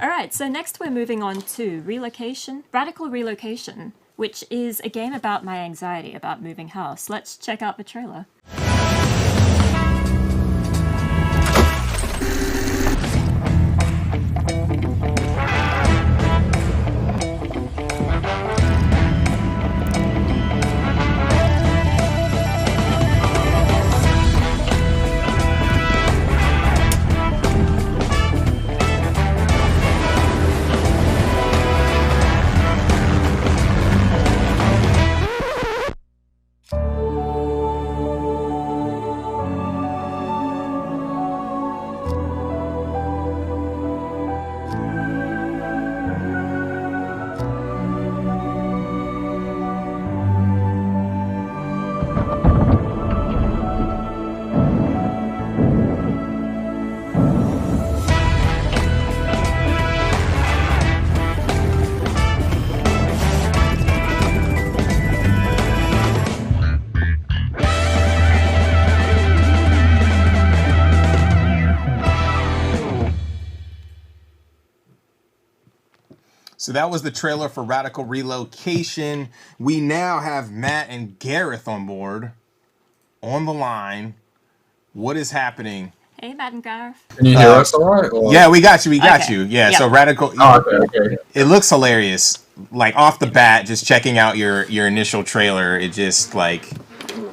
Alright, so next we're moving on to Relocation, Radical Relocation, which is a game about my anxiety about moving house. Let's check out the trailer. So that was the trailer for Radical Relocation. We now have Matt and Gareth on board, on the line. What is happening? Hey, Matt and Gareth. Can you hear us all right? Or? Yeah, we got you. We got you. Yeah, Yep. So Radical. Oh, okay. It looks hilarious. Like off the bat, just checking out your initial trailer, it just like,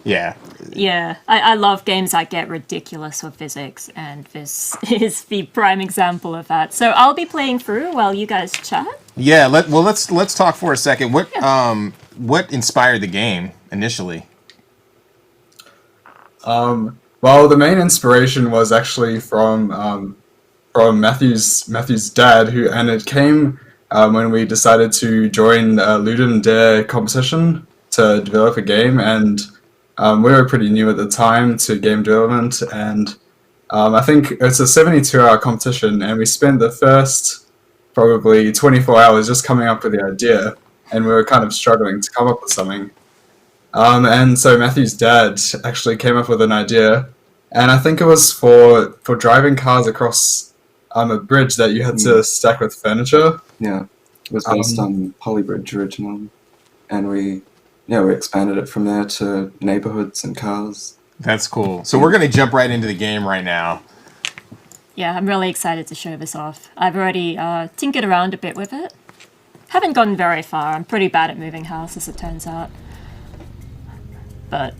yeah. Yeah, I love games that get ridiculous with physics, and this is the prime example of that. So I'll be playing through while you guys chat. Yeah. Let's talk for a second. What inspired the game initially? Well, the main inspiration was actually from Matthew's dad, and it came when we decided to join Luden and Dare competition to develop a game, and we were pretty new at the time to game development, and I think it's a 72-hour competition, and we spent the first probably 24 hours just coming up with the idea, and we were kind of struggling to come up with something. And so Matthew's dad actually came up with an idea, and I think it was for driving cars across a bridge that you had to stack with furniture. Yeah, it was based on Polybridge originally, and we expanded it from there to neighborhoods and cars. That's cool. So we're gonna jump right into the game right now. Yeah, I'm really excited to show this off. I've already tinkered around a bit with it. Haven't gotten very far. I'm pretty bad at moving house, as it turns out. But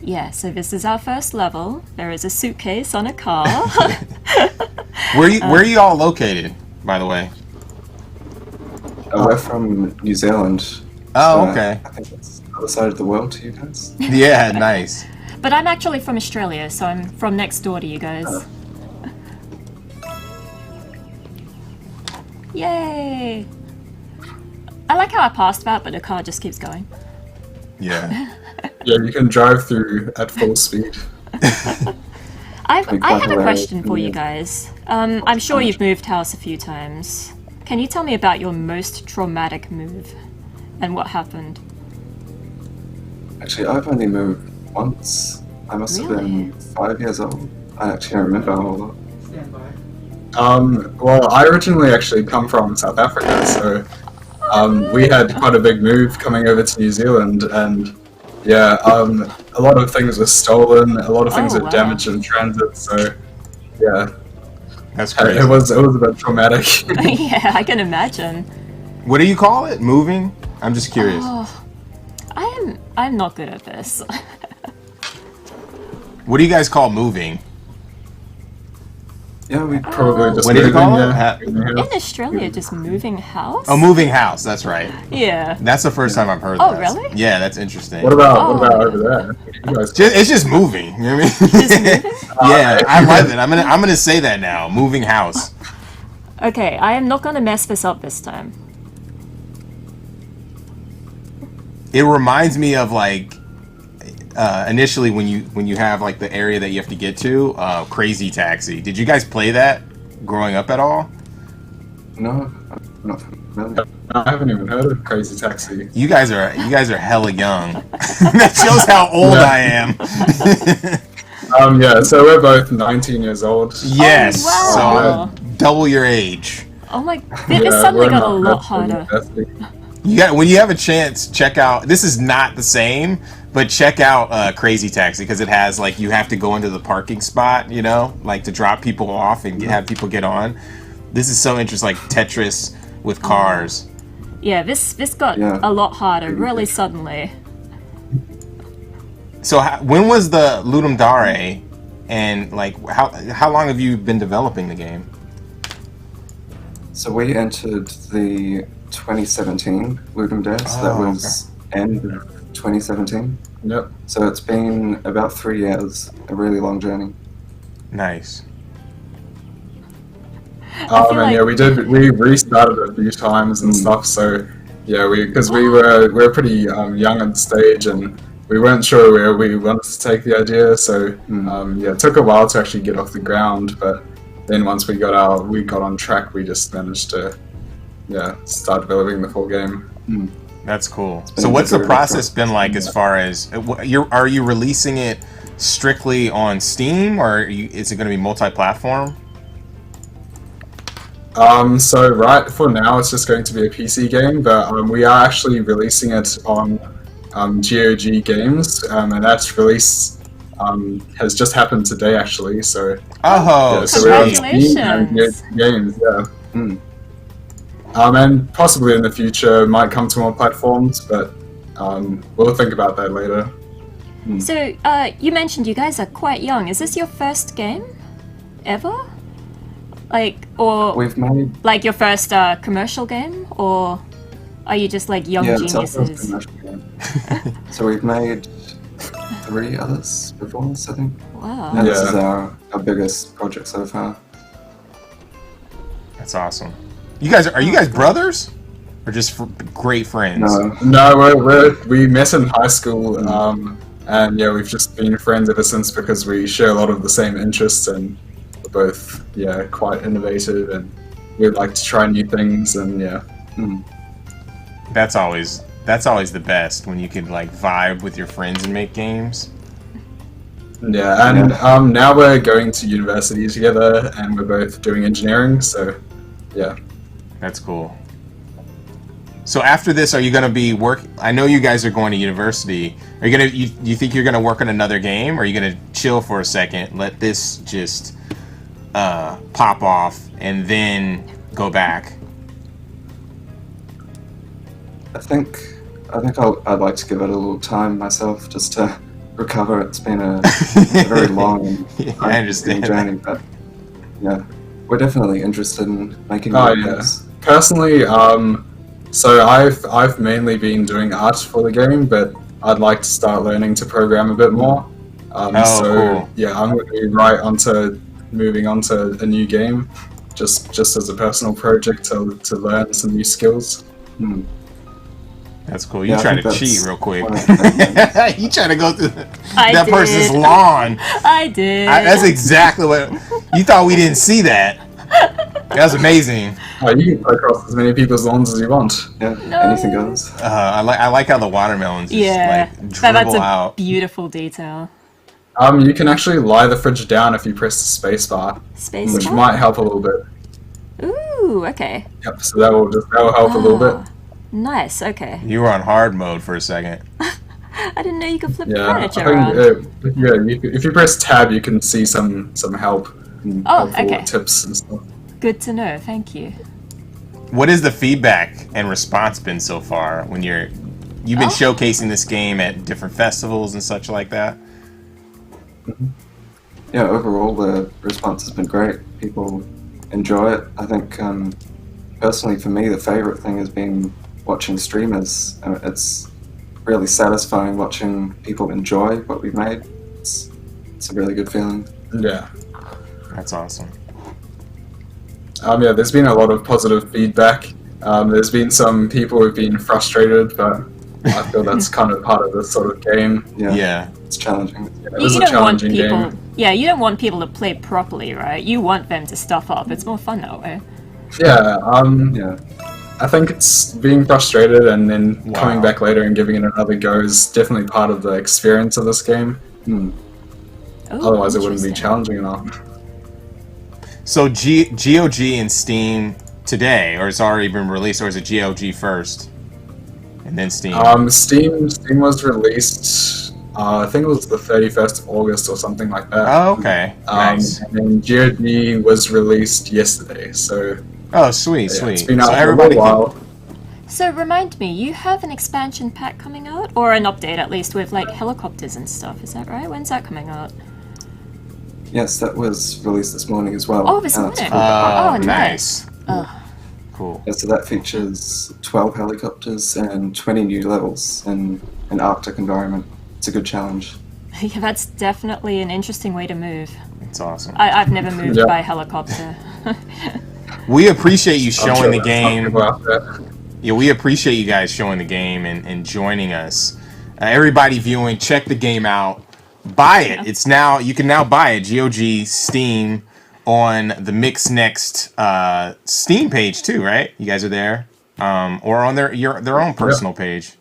yeah, so this is our first level. There is a suitcase on a car. Where are you all located, by the way? We're from New Zealand. Oh, okay. I think that's the other side of the world to you guys. Yeah, nice. But I'm actually from Australia, so I'm from next door to you guys. Yay! I like how I passed that, but the car just keeps going. Yeah. Yeah, you can drive through at full speed. I have a question for you guys. I'm sure you've moved house a few times. Can you tell me about your most traumatic move and what happened? Actually, I've only moved once. I must have been 5 years old. I actually don't remember a whole lot. Well, I originally actually come from South Africa, so we had quite a big move coming over to New Zealand, and yeah, a lot of things were stolen, a lot of things were damaged in transit, so yeah. That's crazy. It was a bit traumatic. Yeah, I can imagine. What do you call it? Moving? I'm just curious. Oh, I'm not good at this. What do you guys call moving? Yeah, we Probably just What do you moving, call yeah. it? In Australia, just moving house? Oh, moving house. That's right. Yeah. That's the first time I've heard Oh, that. really? Yeah, that's interesting. What about over there? You guys It's just moving. You know what I mean? Just moving? Yeah, I love it. I'm gonna say that now. Moving house. Okay, I am not gonna mess this up this time. It reminds me of like initially when you have like the area that you have to get to, Crazy Taxi. Did you guys play that growing up at all? No, I'm not familiar. I haven't even heard of Crazy Taxi. You guys are hella young. That shows how old I am. Yeah, so we're both 19 years old. Yes. Oh, wow. So double your age. Oh my, it suddenly we're got a not lot at harder. university. When you have a chance, check out. This is not the same, but check out Crazy Taxi because it has like you have to go into the parking spot, you know, like to drop people off and have people get on. This is so interesting, like Tetris with cars. Yeah, this got a lot harder really suddenly. So when was the Ludum Dare, and like how long have you been developing the game? So we entered the 2017 Ludum Dare, so that was end of 2017. Yep. So it's been about 3 years, a really long journey. Nice. We restarted a few times and stuff. So yeah, because we were pretty young at the stage and we weren't sure where we wanted to take the idea. So it took a while to actually get off the ground, but then once we got on track, we just managed to start developing the full game. That's cool. So what's the process been like as far as are you releasing it strictly on Steam or is it going to be multi-platform? So right for now, it's just going to be a PC game, but we are actually releasing it on GOG Games, and that release has just happened today, actually. So so we're on Steam and GOG Games, and possibly in the future might come to more platforms, but we'll think about that later. So you mentioned you guys are quite young. Is this your first game ever? We've made like your first commercial game, or are you just like young it's our geniuses? first commercial game. So we've made 3 others before this, I think. Wow. And this is our biggest project so far. That's awesome. Are you guys brothers, or just great friends? No, we met in high school, and we've just been friends ever since because we share a lot of the same interests and we're both quite innovative and we like to try new things and That's always the best when you can like vibe with your friends and make games. Now we're going to university together and we're both doing engineering, so That's cool. So after this, are you going to be I know you guys are going to university. Are you going to you think you're going to work on another game, or are you going to chill for a second, let this just pop off, and then go back? I think I'd like to give it a little time myself just to recover. It's been a very long I understand journey, but we're definitely interested in making games. Personally, so I've mainly been doing art for the game, but I'd like to start learning to program a bit more. Cool. I'm going to be moving on to a new game, just as a personal project to learn some new skills. That's cool. You trying to cheat real quick. You trying to go through that person's lawn. I did. That's exactly what you thought. We didn't see that. That's amazing. You can play across as many people's lawns as you want. Anything goes. I like how the watermelons just like dribble that's a out. beautiful detail. You can actually lie the fridge down if you press the spacebar, which might help a little bit. Ooh, okay. Yep. So that will help a little bit. Nice. Okay. You were on hard mode for a second. I didn't know you could flip the I furniture think, around. if you press tab, you can see some help. Helpful tips and stuff. Good to know. Thank you. What is the feedback and response been so far when you've been showcasing this game at different festivals and such like that? Overall the response has been great. People enjoy it. I think personally for me the favorite thing has been watching streamers. It's really satisfying watching people enjoy what we've made. It's a really good feeling. Yeah. That's awesome. There's been a lot of positive feedback. There's been some people who've been frustrated, but I feel that's kind of part of this sort of game. Yeah. It's challenging. It was a challenging game. Yeah, you don't want people to play properly, right? You want them to stuff up. It's more fun that way. I think it's being frustrated and then coming back later and giving it another go is definitely part of the experience of this game. Otherwise it wouldn't be challenging enough. So GOG and Steam today, or it's already been released, or is it GOG first and then Steam? Steam was released. I think it was the 31st of August or something like that. Oh, okay. Nice. And then GOG was released yesterday. So Oh, sweet, yeah, sweet. it's been So out for a everybody little can, while. So remind me, you have an expansion pack coming out, or an update at least, with like helicopters and stuff. Is that right? When's that coming out? Yes, that was released this morning as well. Oh, this and it's morning. full oh, Oh, nice. Oh, Cool. Yeah, so that features 12 helicopters and 20 new levels in an Arctic environment. It's a good challenge. yeah, that's definitely an interesting way to move. It's awesome. I've never moved Yeah. by helicopter. We appreciate you I'm showing the sure there's some game. people out there. Yeah, we appreciate you guys showing the game and joining us. Everybody viewing, check the game out. Buy it. It's now, you can now buy it. GOG Steam on the Mix Next Steam page too, right? You guys are there, or on their own personal page.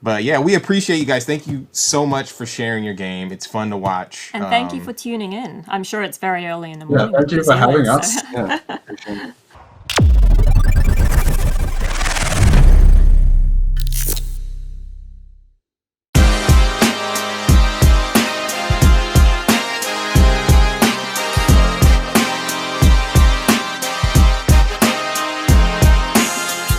But yeah, we appreciate you guys. Thank you so much for sharing your game. It's fun to watch. And thank you for tuning in. I'm sure it's very early in the Yeah, morning. thank you in for New having Zealand, us. so- Yeah, appreciate it.